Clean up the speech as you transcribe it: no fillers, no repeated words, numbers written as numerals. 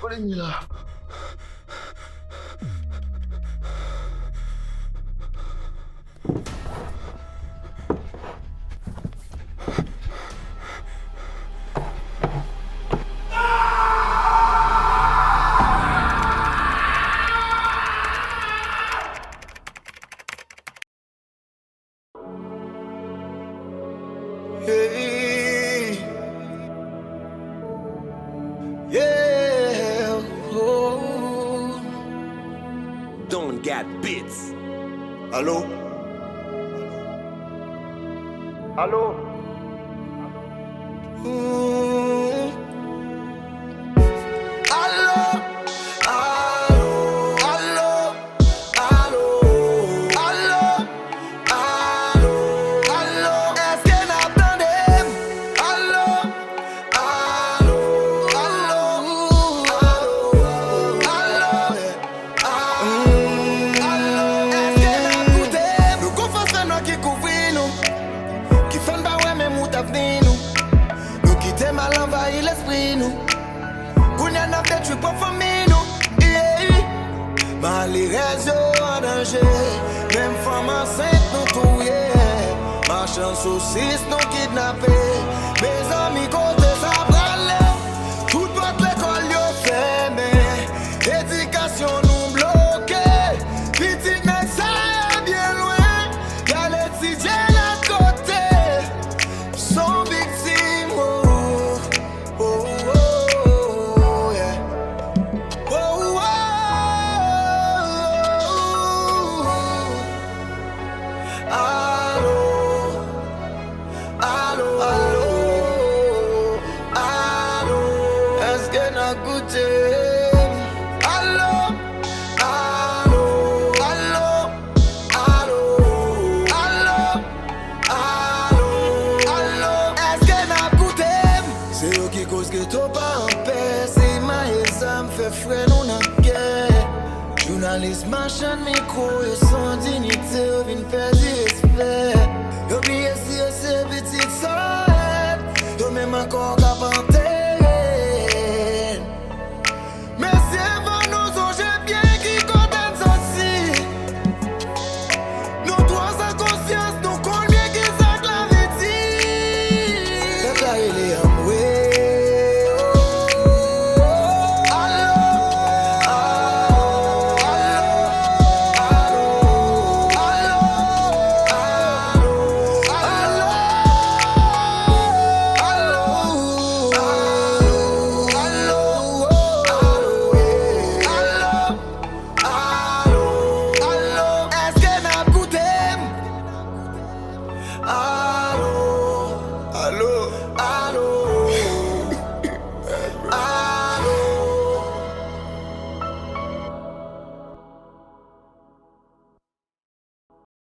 Olha lá. Hey, yeah, oh. Don't get bits. Allô? Allô? Allô? Allô? Allô? Allô? Allô? Allô? Est-ce que n'attendez? Allô? Allô? Allô? Est-ce que n'attendez? Nous confessons nous qui couvrons nous, qui font pas ouais même où t'avenir nous. Nous quitter mal envahi l'esprit nous. Kounya n'a fait tu pas famille nous. Mal les réseaux en danger. Même femme enceinte nous touiller. Marchand saucisse nous kidnapper. Mes amis côté ça brûle. Toute votre l'école yo fermée. Éducation nous bloquée. Petit mais ça est bien loin. Y'a les petits à côté. Sont victimes. Oh, oh, oh, yeah. Oh, oh, allô, allô, allô, allô, est-ce que n'a goûté? Allô, allô, allô, allô, allô, allô, allô, est-ce que n'a goûté? C'est eux qui causent que t'as pas en paix. C'est ma et ça me fait frais, nous n'a guerre. Journaliste machin micro et sans dignité, vin perdre respect. Oubliez si c'est petit ça, yo même encore